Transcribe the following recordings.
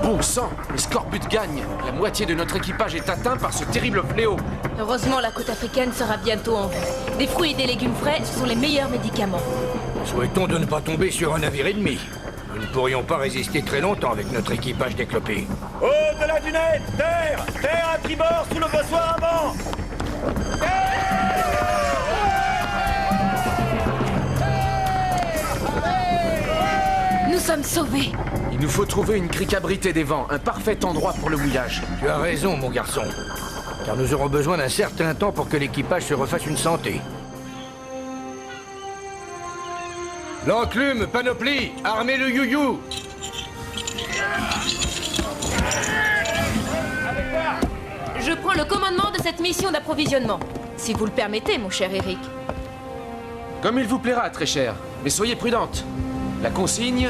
Bon sang, les Scorbut gagnent. La moitié de notre équipage est atteint par ce terrible fléau. Heureusement, la côte africaine sera bientôt en vue. Des fruits et des légumes frais, ce sont les meilleurs médicaments. Souhaitons de ne pas tomber sur un navire ennemi. Nous ne pourrions pas résister très longtemps avec notre équipage déclopé. Au-delà du net, terre! Terre à tribord sous le bossoir avant! Nous sommes sauvés. Il nous faut trouver une crique abritée des vents, un parfait endroit pour le mouillage. Tu as raison, mon garçon. Car nous aurons besoin d'un certain temps pour que l'équipage se refasse une santé. L'enclume, panoplie, armez le you-you. Je prends le commandement de cette mission d'approvisionnement. Si vous le permettez, mon cher Eric. Comme il vous plaira, très cher. Mais soyez prudente. La consigne,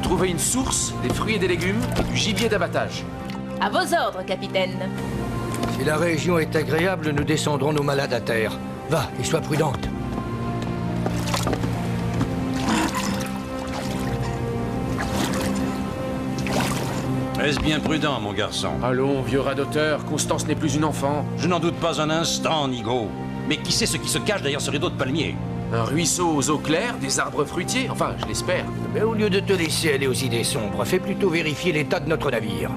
trouver une source, des fruits et des légumes et du gibier d'abattage. À vos ordres, capitaine. Si la région est agréable, nous descendrons nos malades à terre. Va, et sois prudente. Est-ce bien prudent, mon garçon? Allons, vieux radoteur, Constance n'est plus une enfant. Je n'en doute pas un instant, Nigo. Mais qui sait ce qui se cache derrière ce rideau de palmiers? Un ruisseau aux eaux claires, des arbres fruitiers, enfin, je l'espère. Mais au lieu de te laisser aller aux idées sombres, fais plutôt vérifier l'état de notre navire.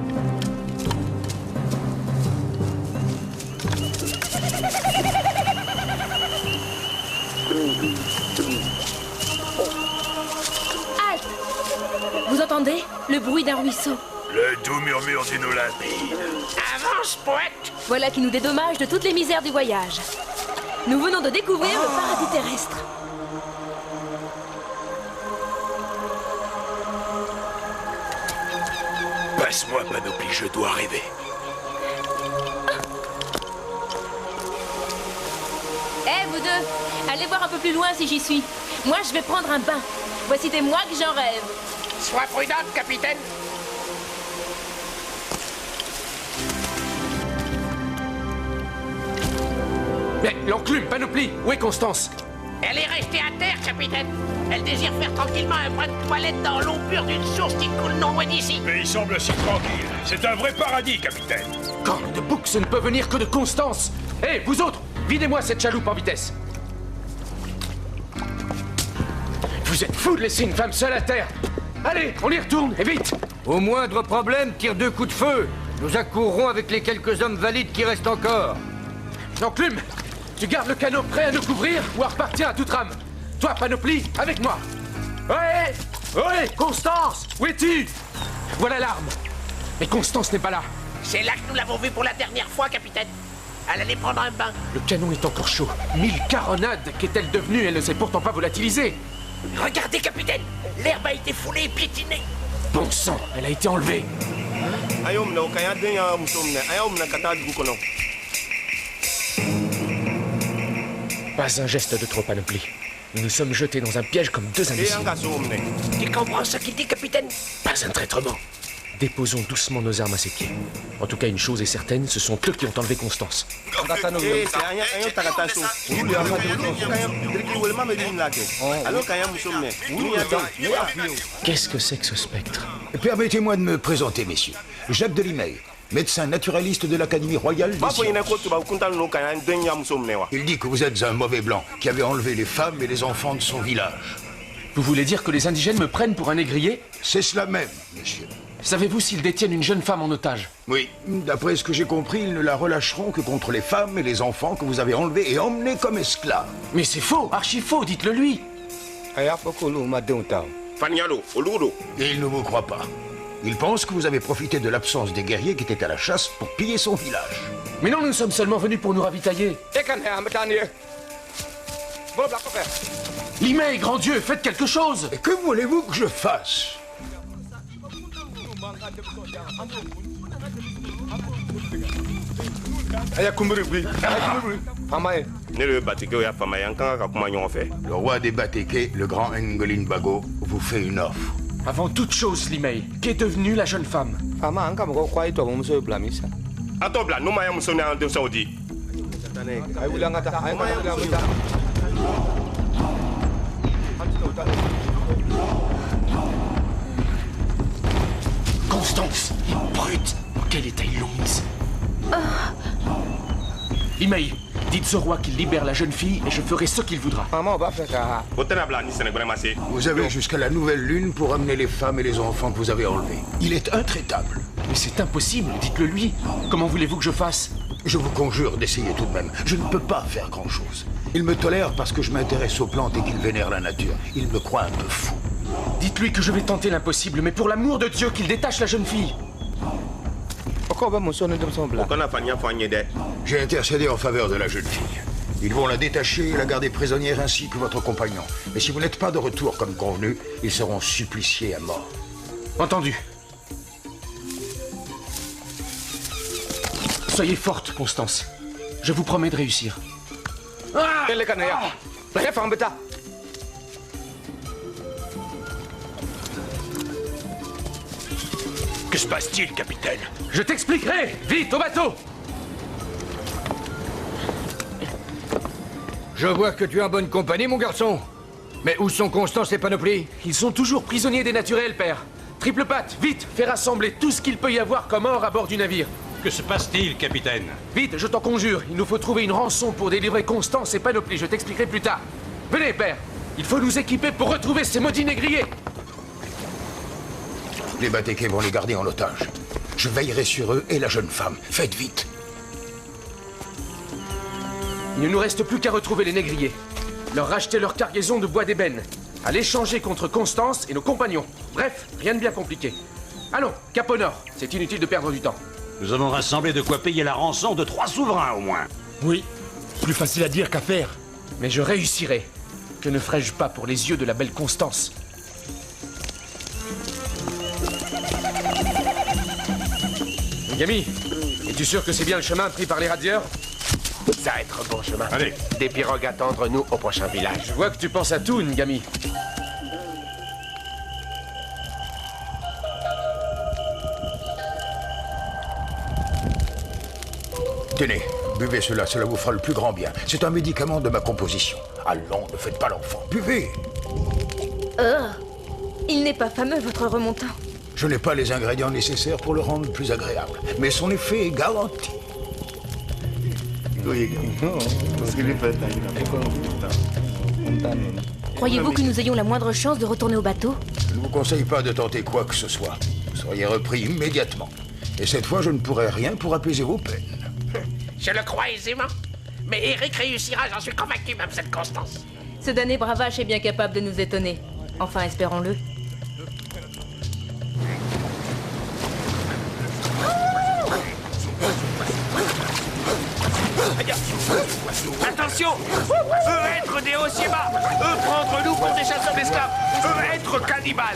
Halte! Vous entendez? Le bruit d'un ruisseau. Le doux murmure d'une eau limpide. Avance, poète! Voilà qui nous dédommage de toutes les misères du voyage. Nous venons de découvrir le paradis terrestre. Passe-moi, Panoplie, je dois rêver. Vous deux, allez voir un peu plus loin si j'y suis. Moi, je vais prendre un bain. Voici des mois que j'en rêve. Sois prudente, capitaine. Mais l'enclume, Panoplie, où est Constance? Elle est restée à terre, capitaine. Elle désire faire tranquillement un brin de toilette dans l'eau pure d'une source qui coule non loin d'ici. Mais il semble si tranquille. C'est un vrai paradis, capitaine. Corne de bouc, ce ne peut venir que de Constance. Hé, vous autres, videz-moi cette chaloupe en vitesse. Vous êtes fous de laisser une femme seule à terre. Allez, on y retourne, et vite. Au moindre problème, tire 2 coups de feu. Nous accourrons avec les quelques hommes valides qui restent encore. L'enclume, tu gardes le canot prêt à nous couvrir ou à repartir à toute rame. Toi, Panoplie, avec moi. Ouais, ouais, Constance, où es-tu? Voilà l'arme. Mais Constance n'est pas là. C'est là que nous l'avons vue pour la dernière fois, capitaine. Elle allait prendre un bain. Le canon est encore chaud. 1000 caronades. Qu'est-elle devenue? Elle ne sait pourtant pas volatiliser. Regardez, capitaine. L'herbe a été foulée et piétinée. Bon sang, elle a été enlevée. Pas un geste de trop, Panoplie. Nous nous sommes jetés dans un piège comme deux imbéciles. Tu comprends ce qu'il dit, capitaine? Pas un traîtrement. Déposons doucement nos armes à ses pieds. En tout cas, une chose est certaine, ce sont eux qui ont enlevé Constance. Qu'est-ce que c'est que ce spectre? Permettez-moi de me présenter, messieurs. Jacques Delimay, médecin naturaliste de l'Académie royale des sciences. Il dit que vous êtes un mauvais blanc, qui avait enlevé les femmes et les enfants de son village. Vous voulez dire que les indigènes me prennent pour un négrier? C'est cela même, monsieur. Savez-vous s'ils détiennent une jeune femme en otage? Oui, d'après ce que j'ai compris, ils ne la relâcheront que contre les femmes et les enfants que vous avez enlevés et emmenés comme esclaves. Mais c'est faux, archi faux, dites-le lui. Et il ne vous croit pas. Il pense que vous avez profité de l'absence des guerriers qui étaient à la chasse pour piller son village. Mais non, nous sommes seulement venus pour nous ravitailler. Limay, grand Dieu, faites quelque chose! Et que voulez-vous que je fasse? Le roi des Batéké, le grand Ngolin Bago, vous fait une offre. Avant toute chose, Limay, qu'est devenue la jeune femme? Constance, brute, dans quel état ils l'ont mise? Limei, dites au roi qu'il libère la jeune fille et je ferai ce qu'il voudra. Vous avez jusqu'à la nouvelle lune pour amener les femmes et les enfants que vous avez enlevés. Il est intraitable. Mais c'est impossible, dites-le lui. Comment voulez-vous que je fasse? Je vous conjure d'essayer tout de même. Je ne peux pas faire grand-chose. Il me tolère parce que je m'intéresse aux plantes et qu'il vénère la nature. Il me croit un peu fou. Dites-lui que je vais tenter l'impossible, mais pour l'amour de Dieu, qu'il détache la jeune fille. J'ai intercédé en faveur de la jeune fille. Ils vont la détacher et la garder prisonnière ainsi que votre compagnon. Mais si vous n'êtes pas de retour comme convenu, ils seront suppliciés à mort. Entendu. Soyez forte, Constance. Je vous promets de réussir. Que se passe-t-il, capitaine? Je t'expliquerai! Vite, au bateau! Je vois que tu es en bonne compagnie, mon garçon. Mais où sont Constance et Panoplie? Ils sont toujours prisonniers des naturels, père. Triple patte, vite, fais rassembler tout ce qu'il peut y avoir comme or à bord du navire. Que se passe-t-il, capitaine? Vite, je t'en conjure, il nous faut trouver une rançon pour délivrer Constance et Panoplie, je t'expliquerai plus tard. Venez, père, il faut nous équiper pour retrouver ces maudits négriers. Les Batékés vont les garder en otage. Je veillerai sur eux et la jeune femme. Faites vite. Il ne nous reste plus qu'à retrouver les négriers. Leur racheter leur cargaison de bois d'ébène. À l'échanger contre Constance et nos compagnons. Bref, rien de bien compliqué. Allons, cap au nord. C'est inutile de perdre du temps. Nous avons rassemblé de quoi payer la rançon de 3 souverains, au moins. Oui, plus facile à dire qu'à faire. Mais je réussirai. Que ne ferais-je pas pour les yeux de la belle Constance? Gami, es-tu sûr que c'est bien le chemin pris par les radieurs? Ça va être bon chemin. Allez. Des pirogues attendre nous au prochain village. Je vois que tu penses à tout, Ngami. Tenez, buvez cela vous fera le plus grand bien. C'est un médicament de ma composition. Allons, ne faites pas l'enfant. Buvez. Il n'est pas fameux, votre remontant. Je n'ai pas les ingrédients nécessaires pour le rendre plus agréable, mais son effet est garanti. Croyez-vous que nous ayons la moindre chance de retourner au bateau? Je ne vous conseille pas de tenter quoi que ce soit. Vous seriez repris immédiatement. Et cette fois, je ne pourrai rien pour apaiser vos peines. Je le crois aisément. Mais Eric réussira, j'en suis convaincu, même cette Constance. Ce damné bravache est bien capable de nous étonner. Enfin, espérons-le. Attention! Eux être des Osieba! Eux prendre nous pour des chasseurs d'esclaves! Eux être cannibales!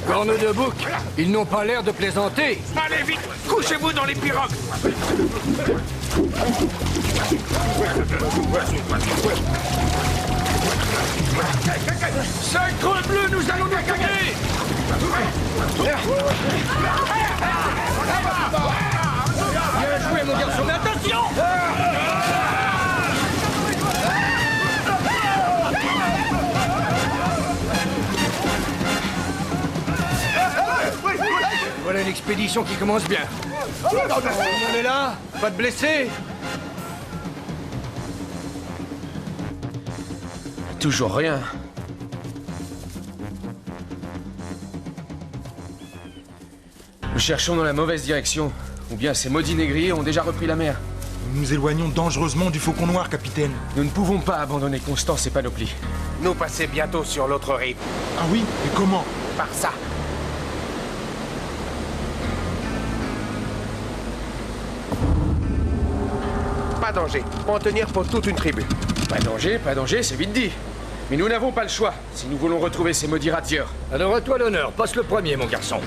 Corne de bouc, ils n'ont pas l'air de plaisanter. Allez vite! Couchez-vous dans les pirogues! Sacre bleu, nous allons nous gagner. Bien joué, mon garçon, mais attention! Voilà une expédition qui commence bien. On est là, pas de blessés. Toujours rien. Nous cherchons dans la mauvaise direction. Ou bien ces maudits négriers ont déjà repris la mer. Nous nous éloignons dangereusement du Faucon Noir, capitaine. Nous ne pouvons pas abandonner Constance et Panoplie. Nous passer bientôt sur l'autre rive. Ah oui? Et comment? Par ça. Pas danger. En tenir pour toute une tribu. Pas danger, c'est vite dit. Mais nous n'avons pas le choix, si nous voulons retrouver ces maudits radieurs. Alors à toi l'honneur, passe le premier, mon garçon.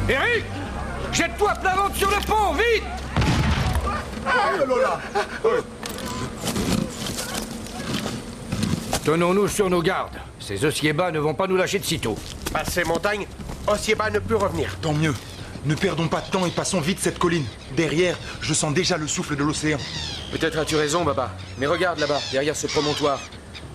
Eric! Jette-toi plein ventre sur le pont, vite! Tenons-nous sur nos gardes. Ces Osieba ne vont pas nous lâcher de sitôt. Passé montagne, Osieba ne peut revenir. Tant mieux. Ne perdons pas de temps et passons vite cette colline. Derrière, je sens déjà le souffle de l'océan. Peut-être as-tu raison, Baba. Mais regarde là-bas, derrière ce promontoire.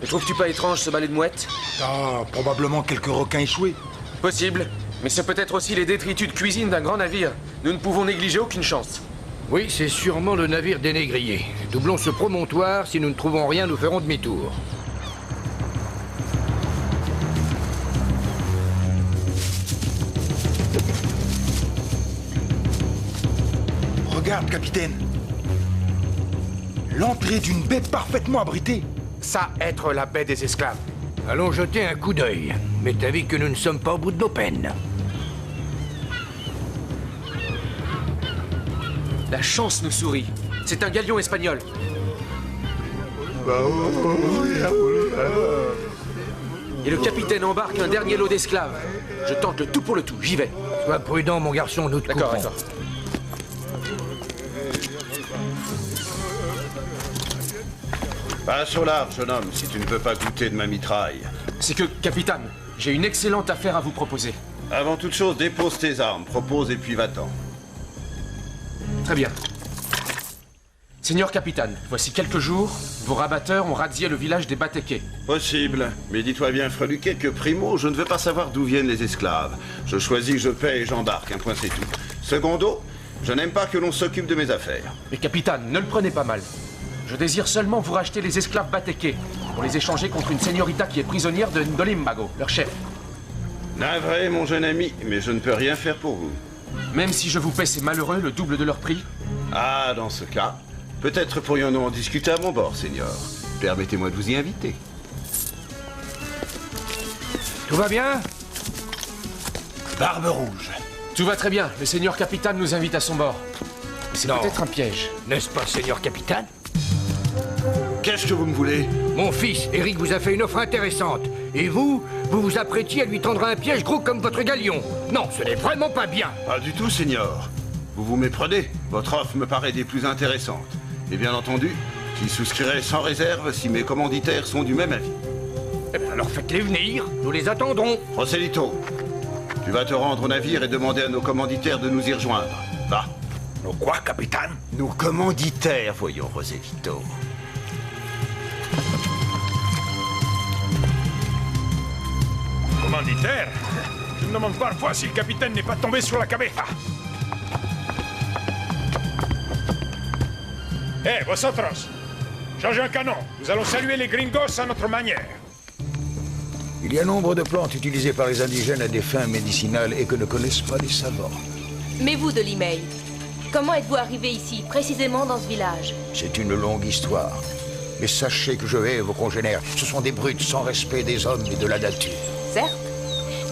Ne trouves-tu pas étrange ce balai de mouettes? Ah, probablement quelques requins échoués. Possible. Mais c'est peut-être aussi les détritus de cuisine d'un grand navire. Nous ne pouvons négliger aucune chance. Oui, c'est sûrement le navire des négriers. Doublons ce promontoire, si nous ne trouvons rien, nous ferons demi-tour. Regarde, capitaine. L'entrée d'une baie parfaitement abritée. Ça être la baie des esclaves. Allons jeter un coup d'œil. Mais t'as vu que nous ne sommes pas au bout de nos peines. La chance nous sourit. C'est un galion espagnol. Et le capitaine embarque un dernier lot d'esclaves. Je tente le tout pour le tout, j'y vais. Sois prudent, mon garçon, nous te D'accord, couvrons. d'accord. Passe au large, jeune homme, si tu ne veux pas goûter de ma mitraille. C'est que, capitaine, j'ai une excellente affaire à vous proposer. Avant toute chose, dépose tes armes, propose et puis va-t'en. Très bien. Seigneur capitaine, voici quelques jours, vos rabatteurs ont razzié le village des Batékés. Possible, mais dis-toi bien, Freluquet, que primo, je ne veux pas savoir d'où viennent les esclaves. Je choisis, je paie et j'embarque, un point c'est tout. Secondo, je n'aime pas que l'on s'occupe de mes affaires. Mais capitaine, ne le prenez pas mal. Je désire seulement vous racheter les esclaves Batékés, pour les échanger contre une señorita qui est prisonnière de Ndolimbago, leur chef. Navré, mon jeune ami, mais je ne peux rien faire pour vous. Même si je vous paie ces malheureux le double de leur prix? Ah, dans ce cas, peut-être pourrions-nous en discuter à mon bord, Seigneur. Permettez-moi de vous y inviter. Tout va bien? Barbe Rouge. Tout va très bien, le seigneur capitaine nous invite à son bord. Mais c'est Non. peut-être un piège. N'est-ce pas, seigneur capitaine? Qu'est-ce que vous me voulez? Mon fils, Eric, vous a fait une offre intéressante. Et vous vous apprêtiez à lui tendre un piège gros comme votre galion. Non, ce n'est vraiment pas bien. Pas du tout, Seigneur. Vous vous méprenez. Votre offre me paraît des plus intéressantes. Et bien entendu, j'y souscrirai sans réserve si mes commanditaires sont du même avis. Eh bien, alors faites-les venir. Nous les attendrons. Roselito, tu vas te rendre au navire et demander à nos commanditaires de nous y rejoindre. Va. Nos quoi, capitaine? Nos commanditaires, voyons, Roselito. Commanditaire? Je me demande parfois si le capitaine n'est pas tombé sur la cabeza. Eh, vosotros! Changez un canon. Nous allons saluer les gringos à notre manière. Il y a nombre de plantes utilisées par les indigènes à des fins médicinales et que ne connaissent pas les savants. Mais vous, de Limay, comment êtes-vous arrivé ici, précisément dans ce village? C'est une longue histoire. Mais sachez que je hais vos congénères. Ce sont des brutes sans respect des hommes et de la nature. Certes,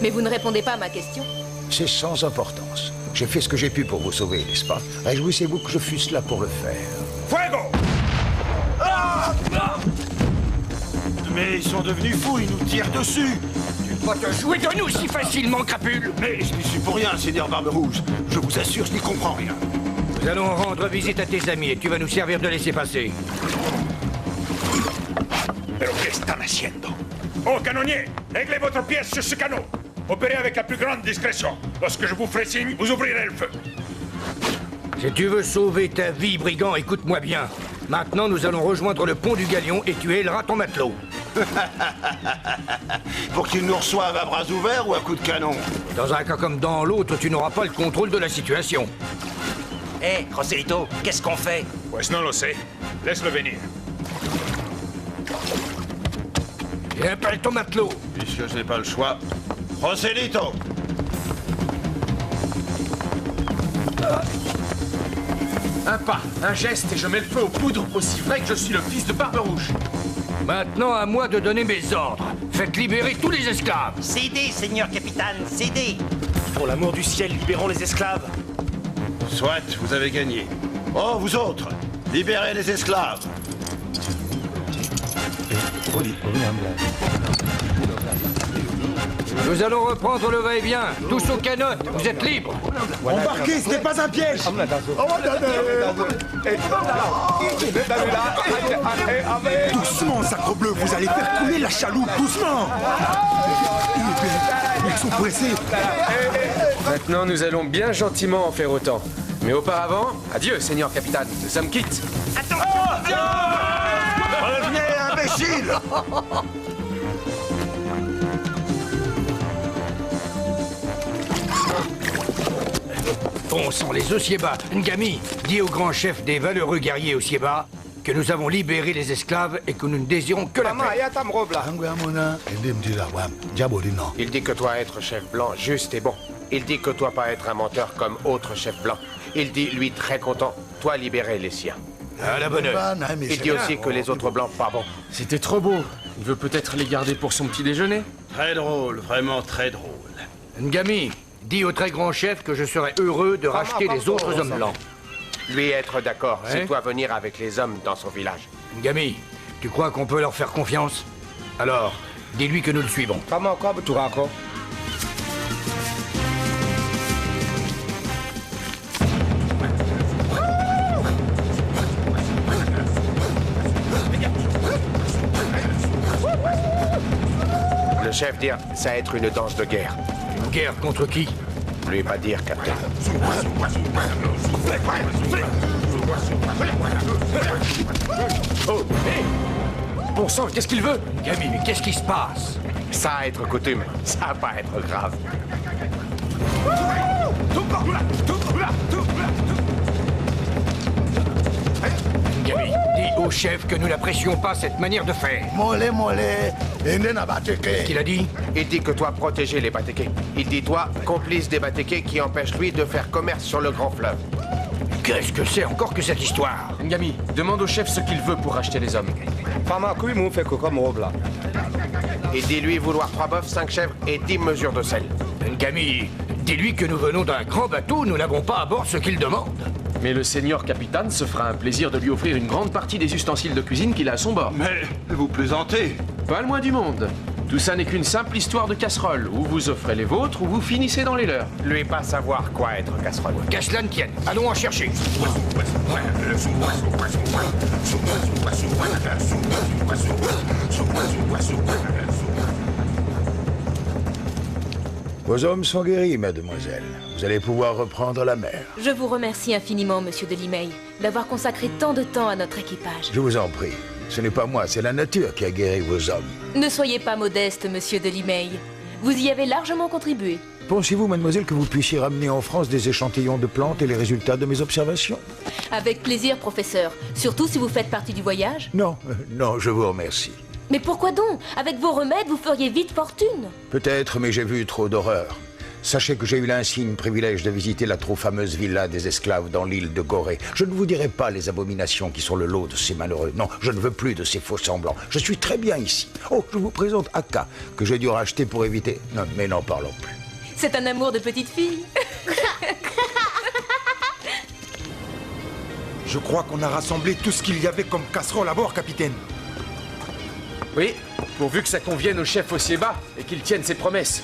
mais vous ne répondez pas à ma question. C'est sans importance. J'ai fait ce que j'ai pu pour vous sauver, n'est-ce pas? Réjouissez-vous que je fusse là pour le faire. Fuego! Mais ils sont devenus fous, ils nous tirent dessus. Tu vas te jouer de nous si facilement, crapule. Mais je n'y suis pour rien, Seigneur Barbe Rouge. Je vous assure, je n'y comprends rien. Nous allons rendre visite à tes amis et tu vas nous servir de laisser passer. Pero ¿qué están haciendo? Oh, canonnier, réglez votre pièce sur ce canot. Opérez avec la plus grande discrétion. Lorsque je vous ferai signe, vous ouvrirez le feu. Si tu veux sauver ta vie, brigand, écoute-moi bien. Maintenant, nous allons rejoindre le pont du Galion et tu héleras ton matelot. Pour qu'ils nous reçoivent à bras ouverts ou à coups de canon? Dans un cas comme dans l'autre, tu n'auras pas le contrôle de la situation. Hé, Roselito, qu'est-ce qu'on fait? Pues no lo sé. Laisse-le venir. Et appelle ton matelot. Puisque je n'ai pas le choix. Roselito! Un pas, un geste et je mets le feu aux poudres, aussi vrai que je suis le fils de Barbe Rouge. Maintenant, à moi de donner mes ordres. Faites libérer tous les esclaves. Cédez, seigneur capitaine, cédez! Pour l'amour du ciel, libérons les esclaves. Soit, vous avez gagné. Oh, vous autres, libérez les esclaves. Nous allons reprendre le va-et-vient. Tous aux canottes, vous êtes libres. Embarquez, ce n'est pas un piège. Doucement, sacrebleu, vous allez faire couler la chaloupe, doucement. Ils sont pressés. Maintenant, nous allons bien gentiment en faire autant. Mais auparavant, adieu, Seigneur Capitaine. Nous sommes quittes. Revenez, imbécile! Bon sang, les Osieba. Ngami, dis au grand chef des valeureux guerriers Osieba que nous avons libéré les esclaves et que nous ne désirons que la paix. Il dit que toi être chef blanc juste et bon. Il dit que toi pas être un menteur comme autre chef blanc. Il dit, lui, très content, toi libérer les siens. À la bonne heure. Il dit aussi que les autres blancs pas bons. C'était trop beau. Il veut peut-être les garder pour son petit déjeuner. Très drôle, vraiment très drôle. Ngami, dis au très grand chef que je serai heureux de racheter les autres hommes blancs. Lui être d'accord, c'est toi venir avec les hommes dans son village. Ngami, tu crois qu'on peut leur faire confiance? Alors, dis-lui que nous le suivons. Le chef dire, ça être une danse de guerre. Une guerre contre qui? Lui pas dire, capitaine. Oh, hé! Bon sang, qu'est-ce qu'il veut? Ngami, mais qu'est-ce qui se passe? Ça a être coutume, ça va pas être grave. Ngami, dis au chef que nous n'apprécions pas cette manière de faire. Qu'est-ce qu'il a dit? Il dit que toi protéger les Batékés. Il dit toi complice des Batékés qui empêche lui de faire commerce sur le grand fleuve. Qu'est-ce que c'est encore que cette histoire? Ngami, demande au chef ce qu'il veut pour racheter les hommes. Il dit lui vouloir 3 bœufs, 5 chèvres et 10 mesures de sel. Ngami, dis-lui que nous venons d'un grand bateau, nous n'avons pas à bord ce qu'il demande. Mais le Seigneur Capitaine se fera un plaisir de lui offrir une grande partie des ustensiles de cuisine qu'il a à son bord. Mais vous plaisantez. Pas le moins du monde. Tout ça n'est qu'une simple histoire de casserole, où vous offrez les vôtres ou vous finissez dans les leurs. Lui pas savoir quoi être casserole. Qu'à cela ne tienne, allons en chercher. Vos hommes sont guéris, mademoiselle. Vous allez pouvoir reprendre la mer. Je vous remercie infiniment, monsieur de Limeil, d'avoir consacré tant de temps à notre équipage. Je vous en prie. Ce n'est pas moi, c'est la nature qui a guéri vos hommes. Ne soyez pas modeste, monsieur de Limeil. Vous y avez largement contribué. Pensez-vous, mademoiselle, que vous puissiez ramener en France des échantillons de plantes et les résultats de mes observations? Avec plaisir, professeur. Surtout si vous faites partie du voyage. Non, non, je vous remercie. Mais pourquoi donc? Avec vos remèdes, vous feriez vite fortune. Peut-être, mais j'ai vu trop d'horreurs. Sachez que j'ai eu l'insigne privilège de visiter la trop fameuse villa des esclaves dans l'île de Gorée. Je ne vous dirai pas les abominations qui sont le lot de ces malheureux. Non, je ne veux plus de ces faux-semblants. Je suis très bien ici. Oh, je vous présente Aka, que j'ai dû racheter pour éviter... Non, mais n'en parlons plus. C'est un amour de petite fille. Je crois qu'on a rassemblé tout ce qu'il y avait comme casserole à bord, capitaine. Oui, pourvu que ça convienne au chef Osieba et qu'il tienne ses promesses.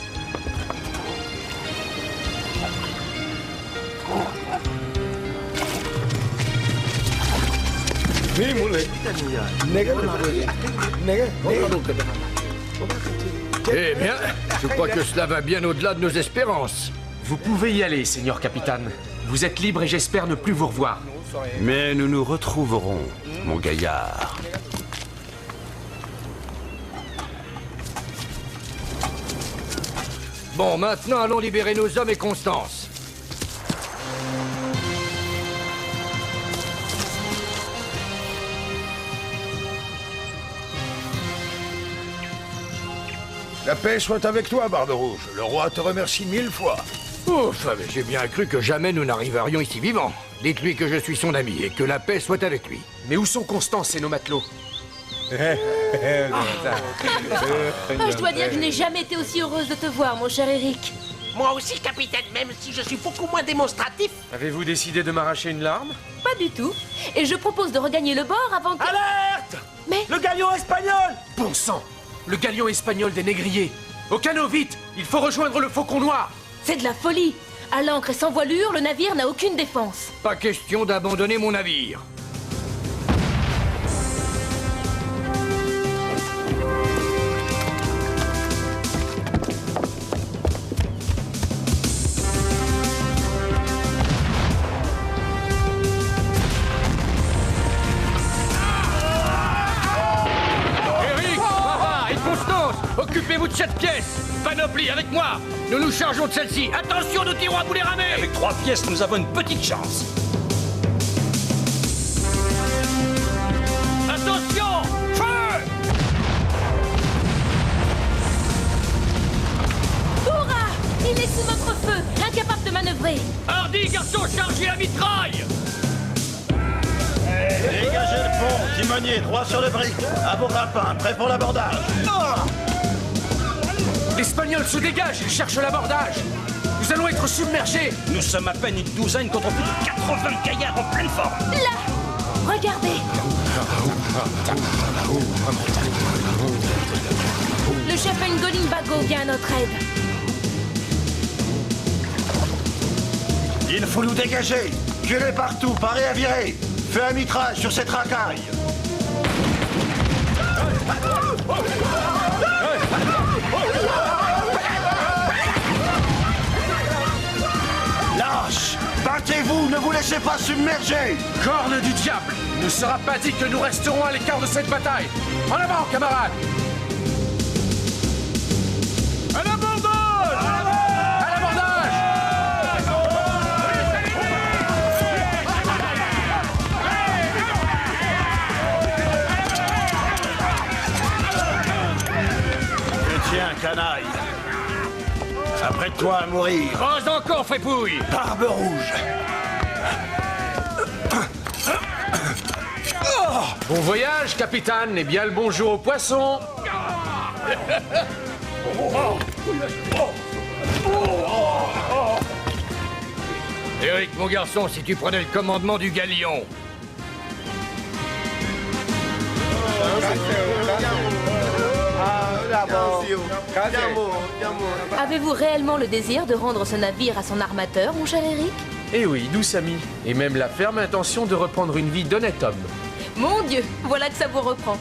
Eh bien, je crois que cela va bien au-delà de nos espérances. Vous pouvez y aller, Seigneur Capitaine. Vous êtes libre et j'espère ne plus vous revoir. Mais nous nous retrouverons, mon gaillard. Bon, maintenant allons libérer nos hommes et Constance. La paix soit avec toi, Barbe Rouge. Le roi te remercie 1000 fois. Ouf, mais j'ai bien cru que jamais nous n'arriverions ici vivants. Dites-lui que je suis son ami et que la paix soit avec lui. Mais où sont Constance et nos matelots? Je dois dire que je n'ai jamais été aussi heureuse de te voir, mon cher Eric. Moi aussi, capitaine, même si je suis beaucoup moins démonstratif. Avez-vous décidé de m'arracher une larme? Pas du tout. Et je propose de regagner le bord avant que... Alerte! Mais... Le galion espagnol! Bon sang! Le galion espagnol des négriers! Au canot, vite! Il faut rejoindre le Faucon Noir! C'est de la folie. À l'ancre et sans voilure, le navire n'a aucune défense. Pas question d'abandonner mon navire. Occupez-vous de cette pièce! Panoplie, avec moi! Nous nous chargeons de celle-ci! Attention, nous tirons à boulet ramé! Avec 3 pièces, nous avons une petite chance. Attention! Feu! Hurrah! Il est sous notre feu, incapable de manœuvrer. Hardy, garçon, chargez la mitraille! Dégagez le pont, timonier, droit sur le brick. À vos grappins, prêt pour l'abordage. L'Espagnol se dégage, il cherche l'abordage. Nous allons être submergés. Nous sommes à peine une douzaine contre plus de 80 gaillards en pleine forme. Là! Regardez! Le chef Ngolim Bago vient à notre aide. Il faut nous dégager. Tirez partout, parez à virer. Fais un mitraille sur cette racaille. Lâche! Battez-vous, ne vous laissez pas submerger! Corne du diable! Il ne sera pas dit que nous resterons à l'écart de cette bataille. En avant, camarades! À l'abordage! À l'abordage! Tiens, canaille. Apprête-toi à mourir. Pas encore, frépouille! Barbe rouge. Bon voyage, capitaine, et bien le bonjour aux poissons. Eric, mon garçon, si tu prenais le commandement du galion. Avez-vous réellement le désir de rendre ce navire à son armateur, mon cher Eric? Eh oui, douce amie. Et même la ferme intention de reprendre une vie d'honnête homme. Mon Dieu, voilà que ça vous reprend.